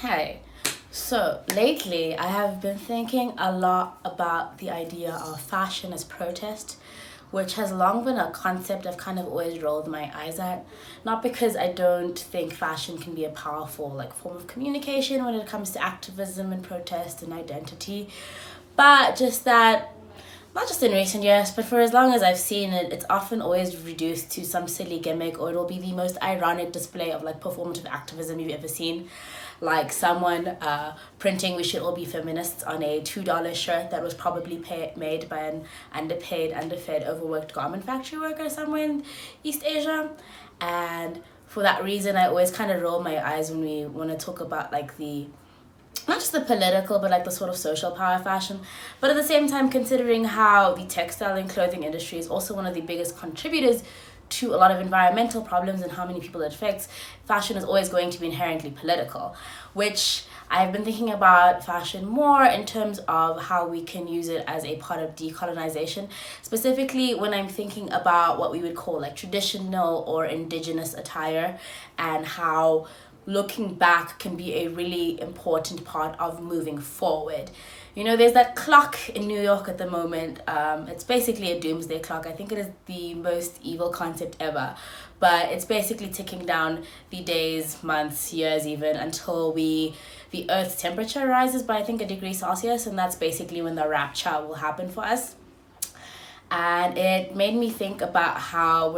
Hey, so lately I have been thinking a lot about the idea of fashion as protest, which has long been a concept I've kind of always rolled my eyes at. Not because I don't think fashion can be a powerful form of communication when it comes to activism and protest and identity, but just that not just in recent years, but for as long as I've seen it, it's often always reduced to some silly gimmick, or it'll be the most ironic display of performative activism you've ever seen. Like someone printing "We should all be feminists" on a $2 shirt that was probably made by an underpaid, underfed, overworked garment factory worker somewhere in East Asia. And for that reason, I always kind of roll my eyes when we want to talk about the not just the political, but the sort of social power of fashion. But at the same time, considering how the textile and clothing industry is also one of the biggest contributors to a lot of environmental problems and how many people it affects, fashion is always going to be inherently political, which I've been thinking about fashion more in terms of how we can use it as a part of decolonization, specifically when I'm thinking about what we would call traditional or indigenous attire, and how looking back can be a really important part of moving forward. There's that clock in New York at the moment. It's basically a doomsday clock. I think it is the most evil concept ever. But it's basically ticking down the days, months, years even, until the Earth's temperature rises by I think a degree Celsius, and that's basically when the rapture will happen for us. And it made me think about how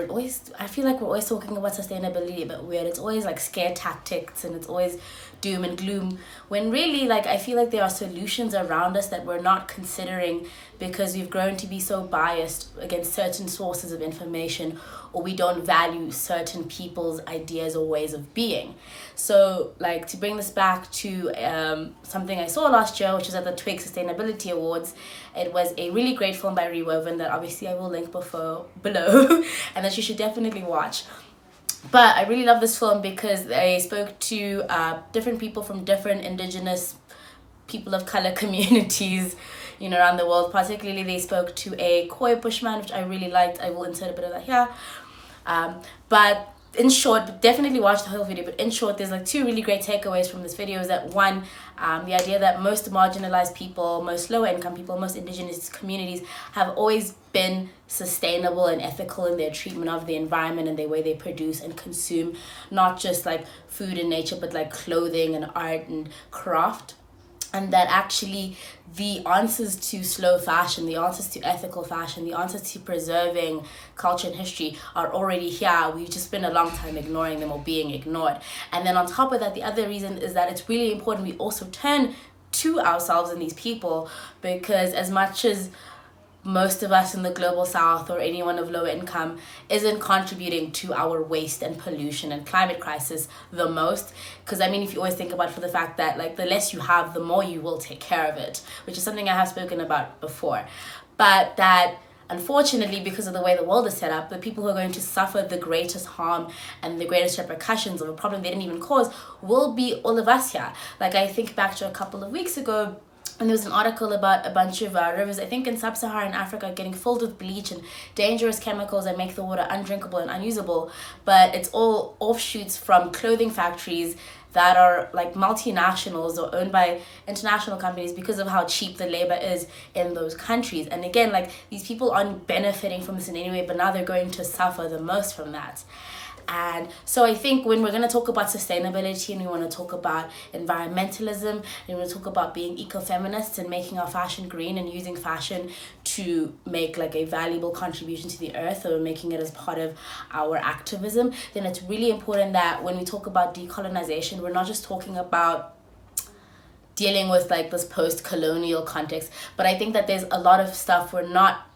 I feel like we're always talking about sustainability, but weird. It's always scare tactics, and it's always doom and gloom, when really I feel like there are solutions around us that we're not considering because we've grown to be so biased against certain sources of information, or we don't value certain people's ideas or ways of being. So to bring this back to something I saw last year, which was at the Twig Sustainability Awards. It was a really great film by Rewoven that obviously I will link below and that you should definitely watch. But I really love this film because they spoke to different people from different indigenous people of color communities, around the world. Particularly, they spoke to a Khoi Bushman, which I really liked. I will insert a bit of that here. But in short, definitely watch the whole video. But in short, there's two really great takeaways from this video. Is that one, the idea that most marginalized people, most lower income people, most indigenous communities have always been sustainable and ethical in their treatment of the environment and the way they produce and consume, not just food and nature, but clothing and art and craft. And that actually the answers to slow fashion, the answers to ethical fashion, the answers to preserving culture and history are already here. We've just been a long time ignoring them or being ignored. And then on top of that, the other reason is that it's really important we also turn to ourselves and these people, because as much as most of us in the global south or anyone of low income isn't contributing to our waste and pollution and climate crisis the most, because if you always think about for the fact that the less you have, the more you will take care of it, which is something I have spoken about before. But that unfortunately, because of the way the world is set up, the people who are going to suffer the greatest harm and the greatest repercussions of a problem they didn't even cause will be all of us here. I think back to a couple of weeks ago, and there was an article about a bunch of rivers, I think in sub-Saharan Africa, getting filled with bleach and dangerous chemicals that make the water undrinkable and unusable. But it's all offshoots from clothing factories that are multinationals or owned by international companies because of how cheap the labor is in those countries. And again, these people aren't benefiting from this in any way, but now they're going to suffer the most from that. And so I think when we're going to talk about sustainability and we want to talk about environmentalism and we want to talk about being eco-feminists and making our fashion green and using fashion to make a valuable contribution to the earth, or making it as part of our activism, then it's really important that when we talk about decolonization, we're not just talking about dealing with this post-colonial context, but I think that there's a lot of stuff we're not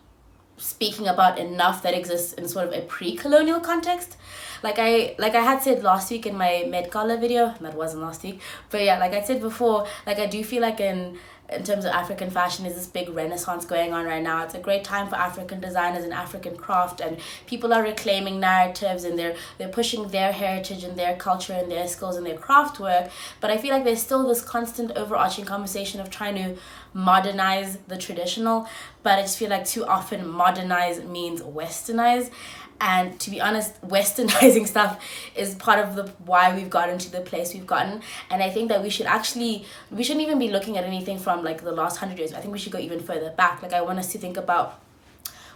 speaking about enough that exists in sort of a pre-colonial context. I had said last week in my Met Gala video, that wasn't last week, but yeah, I said before, I do feel in terms of African fashion, is this big renaissance going on right now. It's a great time for African designers and African craft, and people are reclaiming narratives, and they're pushing their heritage and their culture and their skills and their craft work. But I feel like there's still this constant overarching conversation of trying to modernize the traditional, but I just feel too often modernize means westernize. And to be honest, westernizing stuff is part of the why we've gotten to the place we've gotten. And I think that we shouldn't even be looking at anything from like the last 100 years. I think we should go even further back. Like I want us to think about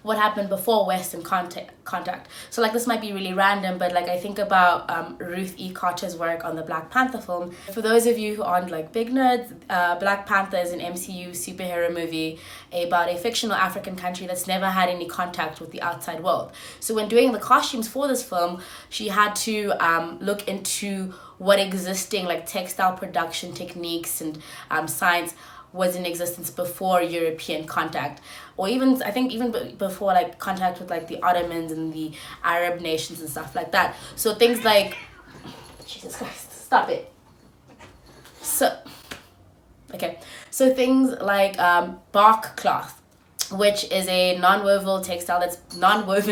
what happened before Western contact. So like this might be really random, but like I think about Ruth E. Carter's work on the Black Panther film. For those of you who aren't like big nerds, Black Panther is an MCU superhero movie about a fictional African country that's never had any contact with the outside world. So when doing the costumes for this film, she had to look into what existing like textile production techniques and science was in existence before European contact, or even I think even before like contact with like the Ottomans and the Arab nations and stuff like that. So things like, Jesus Christ, stop it. So things like bark cloth, which is a non-woven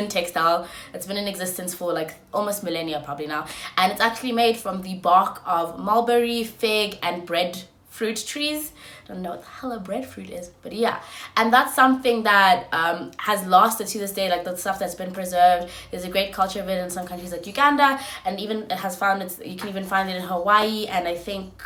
textile that's been in existence for like almost millennia probably now, and it's actually made from the bark of mulberry, fig, and breadfruit trees. I don't know what the hell a breadfruit is, but yeah. And that's something that has lasted to this day, like the stuff that's been preserved. There's a great culture of it in some countries like Uganda, and even it has found you can even find it in Hawaii, and I think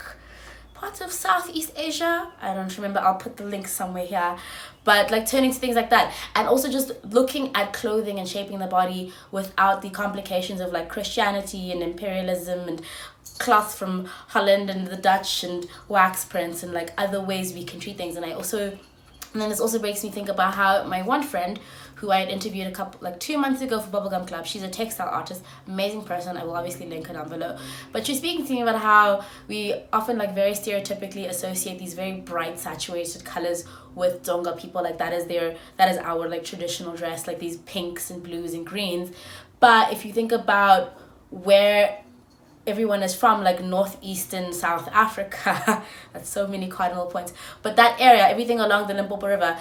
parts of Southeast Asia. I don't remember, I'll put the link somewhere here. But like turning to things like that, and also just looking at clothing and shaping the body without the complications of like Christianity and imperialism and cloth from Holland and the Dutch and wax prints and like other ways we can treat things. And then this also makes me think about how my one friend who I had interviewed 2 months ago for Bubblegum Club, she's a textile artist, amazing person, I will obviously link her down below, but she's speaking to me about how we often like very stereotypically associate these very bright saturated colors with Dzonga people, like that is our like traditional dress, like these pinks and blues and greens. But if you think about where everyone is from, like northeastern South Africa, that's so many cardinal points, but that area, everything along the Limpopo River,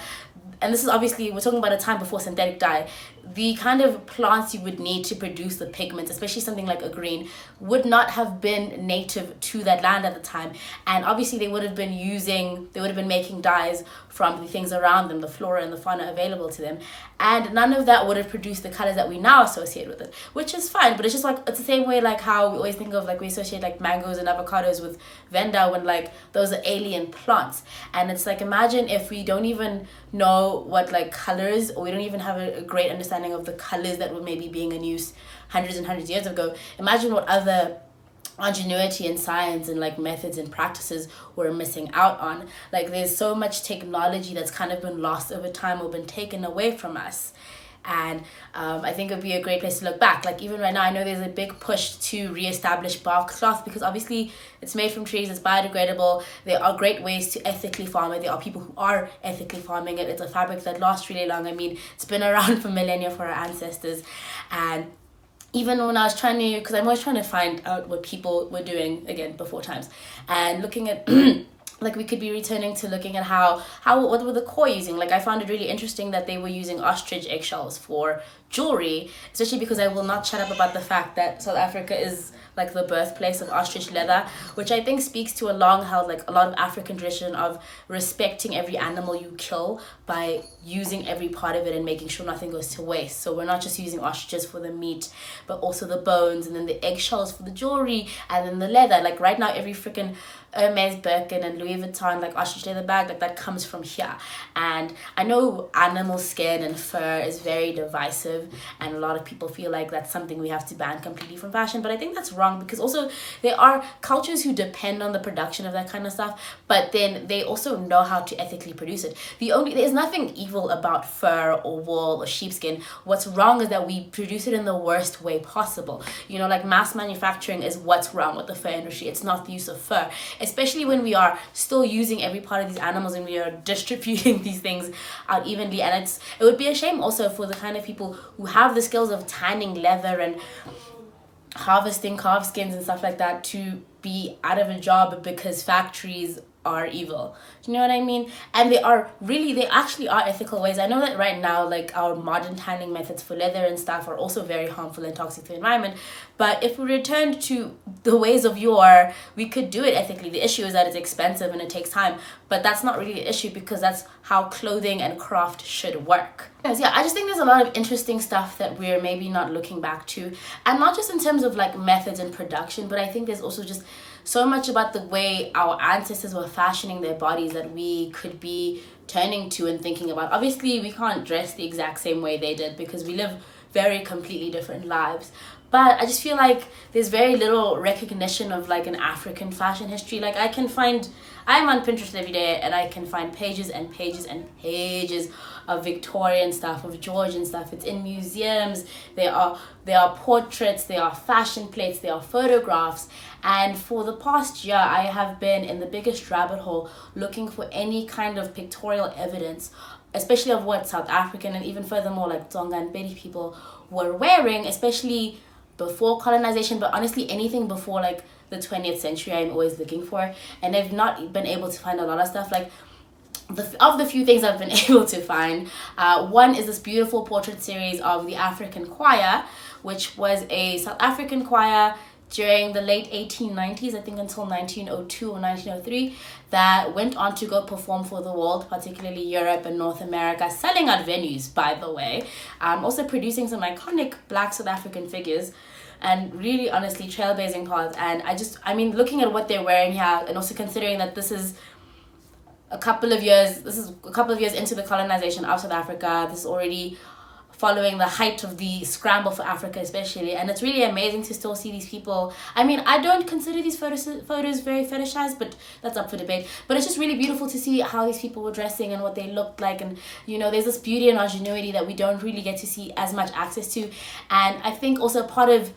and this is obviously, we're talking about a time before synthetic dye, the kind of plants you would need to produce the pigments, especially something like a green, would not have been native to that land at the time. And obviously they would have been making dyes from the things around them, the flora and the fauna available to them, and none of that would have produced the colors that we now associate with it, which is fine. But it's just like, it's the same way like how we always think of like we associate like mangoes and avocados with Venda, when like those are alien plants. And it's like, imagine if we don't even know what like colors, or we don't even have a great understanding of the colors that were maybe being in use hundreds and hundreds of years ago. Imagine what other ingenuity and science and like methods and practices we're missing out on. Like there's so much technology that's kind of been lost over time or been taken away from us. And I think it would be a great place to look back. Like even right now, I know there's a big push to reestablish bark cloth, because obviously it's made from trees, it's biodegradable. There are great ways to ethically farm it. There are people who are ethically farming it. It's a fabric that lasts really long. I mean, it's been around for millennia for our ancestors. And even when I was trying to, because I'm always trying to find out what people were doing again before times, and looking at like we could be returning to looking at what were the Khoi using. Like I found it really interesting that they were using ostrich eggshells for jewelry, especially because I will not shut up about the fact that South Africa is like the birthplace of ostrich leather, which I think speaks to a long held, like a lot of African tradition of respecting every animal you kill by using every part of it and making sure nothing goes to waste. So we're not just using ostriches for the meat, but also the bones, and then the eggshells for the jewelry, and then the leather. Like right now, every freaking Hermes, Birkin, and Louis Vuitton like ostrich leather bag, like that comes from here. And I know animal skin and fur is very divisive, and a lot of people feel like that's something we have to ban completely from fashion, but I think that's wrong, because also there are cultures who depend on the production of that kind of stuff, but then they also know how to ethically produce it. There's nothing evil about fur or wool or sheepskin. What's wrong is that we produce it in the worst way possible. You know, like mass manufacturing is what's wrong with the fur industry. It's not the use of fur, especially when we are still using every part of these animals and we are distributing these things out evenly. And it would be a shame also for the kind of people who have the skills of tanning leather and harvesting calf skins and stuff like that to be out of a job because factories are evil. Do you know what I mean? And they actually are ethical ways. I know that right now, like, our modern tanning methods for leather and stuff are also very harmful and toxic to the environment. But if we returned to the ways of yore, we could do it ethically. The issue is that it's expensive and it takes time, but that's not really the issue, because that's how clothing and craft should work. Yeah, I just think there's a lot of interesting stuff that we're maybe not looking back to, and not just in terms of like methods and production, but I think there's also just so much about the way our ancestors were fashioning their bodies that we could be turning to and thinking about. Obviously, we can't dress the exact same way they did because we live very completely different lives. But I just feel like there's very little recognition of like an African fashion history. Like I'm on Pinterest every day and I can find pages and pages and pages of Victorian stuff, of Georgian stuff. It's in museums. There are portraits, there are fashion plates, there are photographs. And for the past year, I have been in the biggest rabbit hole looking for any kind of pictorial evidence, especially of what South African and even furthermore like Tsonga and Bedi people were wearing, especially before colonization, but honestly anything before like the 20th century I'm always looking for, and I've not been able to find a lot of stuff. Like of the few things I've been able to find, one is this beautiful portrait series of the African Choir, which was a South African choir during the late 1890s, I think until 1902 or 1903, that went on to go perform for the world, particularly Europe and North America, selling out venues, by the way, also producing some iconic Black South African figures, and really honestly trailblazing paths. And I mean, looking at what they're wearing here, and also considering that this is a couple of years into the colonization of South Africa, this is already following the height of the scramble for Africa especially, and it's really amazing to still see these people. I mean, I don't consider these photos very fetishized, but that's up for debate. But it's just really beautiful to see how these people were dressing and what they looked like, and you know, there's this beauty and ingenuity that we don't really get to see as much access to. And I think also part of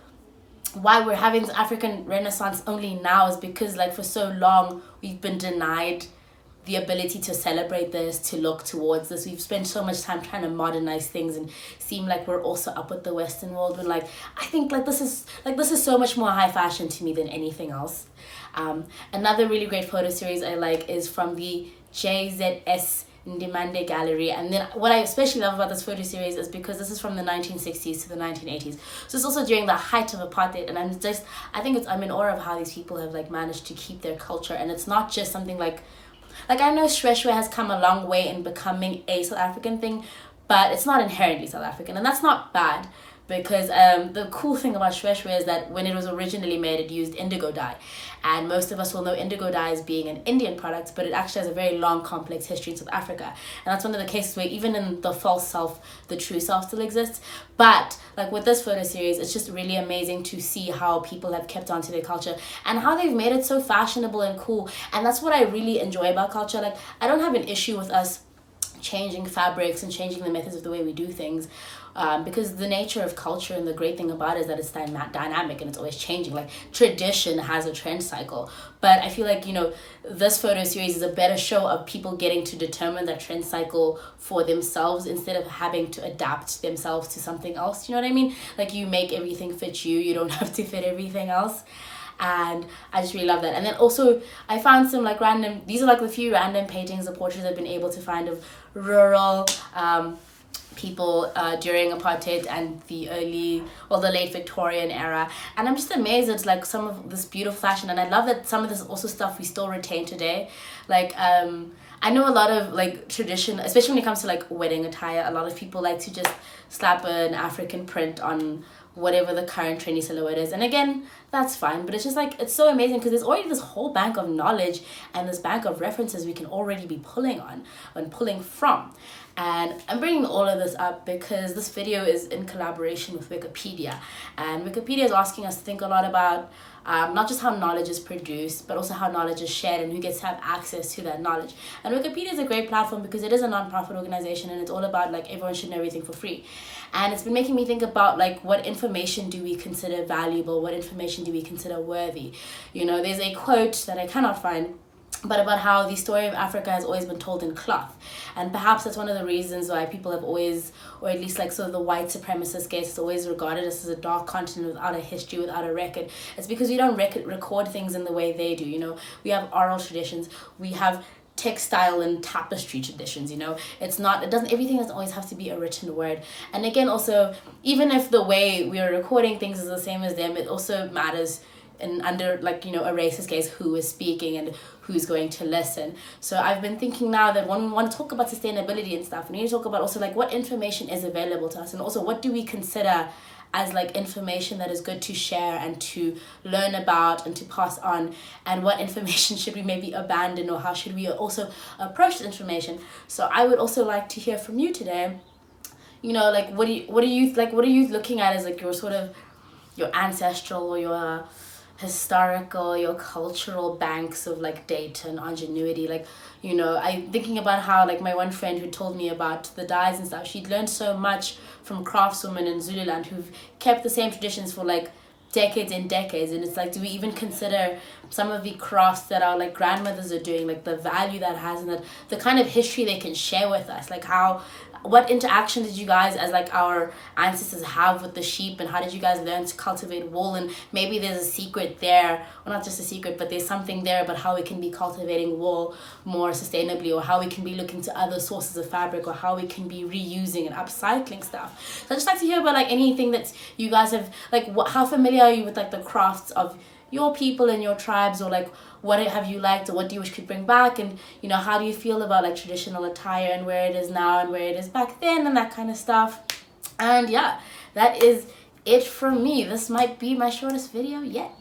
why we're having this African Renaissance only now is because like for so long we've been denied the ability to celebrate this, to look towards this. We've spent so much time trying to modernize things and seem like we're also up with the Western world, when like I think this is so much more high fashion to me than anything else. Another really great photo series I like is from the JZS Ndimande Gallery, and then what I especially love about this photo series is because this is from the 1960s to the 1980s, so it's also during the height of apartheid, and I'm in awe of how these people have like managed to keep their culture. And it's not just something like I know Shweshwe has come a long way in becoming a South African thing, but it's not inherently South African, and that's not bad, because the cool thing about Shweshwe is that when it was originally made, it used indigo dye, and most of us will know indigo dye as being an Indian product, but it actually has a very long, complex history in South Africa, and that's one of the cases where even in the false self, the true self still exists. But like with this photo series, it's just really amazing to see how people have kept on to their culture and how they've made it so fashionable and cool. And that's what I really enjoy about culture. Like, I don't have an issue with us changing fabrics and changing the methods of the way we do things, because the nature of culture and the great thing about it is that it's dynamic and it's always changing. Like, tradition has a trend cycle, but I feel like, you know, this photo series is a better show of people getting to determine that trend cycle for themselves instead of having to adapt themselves to something else. You know what I mean? Like, you make everything fit you, you don't have to fit everything else. And I just really love that. And then also I found some like these are like the few random paintings or portraits I've been able to find of rural people during apartheid and the late Victorian era. And I'm just amazed at like some of this beautiful fashion, and I love that some of this is also stuff we still retain today. Like I know a lot of like tradition, especially when it comes to like wedding attire, a lot of people like to just slap an African print on whatever the current trendy silhouette is, and again, that's fine, but it's just like, it's so amazing because there's already this whole bank of knowledge and this bank of references we can already be pulling on and pulling from. And I'm bringing all of this up because this video is in collaboration with Wikipedia, and Wikipedia is asking us to think a lot about not just how knowledge is produced, but also how knowledge is shared and who gets to have access to that knowledge. And Wikipedia is a great platform because it is a non-profit organization, and it's all about like everyone should know everything for free. And it's been making me think about like, what information do we consider valuable? What information do we consider worthy? You know, there's a quote that I cannot find, but about how the story of Africa has always been told in cloth. And perhaps that's one of the reasons why people have always, or at least like sort of the white supremacist gaze, is always regarded as a dark continent without a history, without a record. It's because we don't record things in the way they do, you know. We have oral traditions, we have textile and tapestry traditions, you know. Everything doesn't always have to be a written word. And again, also, even if the way we are recording things is the same as them, it also matters and under, like, you know, a racist case, who is speaking and who's going to listen. So I've been thinking now that when we want to talk about sustainability and stuff, we need to talk about also like what information is available to us, and also what do we consider as like information that is good to share and to learn about and to pass on, and what information should we maybe abandon, or how should we also approach the information. So I would also like to hear from you today, you know, like what are you looking at as like your sort of your ancestral or your historical, your cultural banks of like data and ingenuity. Like, you know, I'm thinking about how like my one friend who told me about the dyes and stuff, she'd learned so much from craftswomen in Zululand who've kept the same traditions for like decades and decades. And it's like, do we even consider some of the crafts that our like grandmothers are doing, like the value that has, and the kind of history they can share with us? Like what interaction did you guys as like our ancestors have with the sheep, and how did you guys learn to cultivate wool? And maybe there's a secret there, or not just a secret, but there's something there about how we can be cultivating wool more sustainably, or how we can be looking to other sources of fabric, or how we can be reusing and upcycling stuff. So I'd just like to hear about like anything that you guys have, like how familiar are you with like the crafts of your people and your tribes, or like what have you liked, or what do you wish could bring back? And, you know, how do you feel about like traditional attire and where it is now and where it is back then and that kind of stuff? And yeah, that is it from me. This might be my shortest video yet.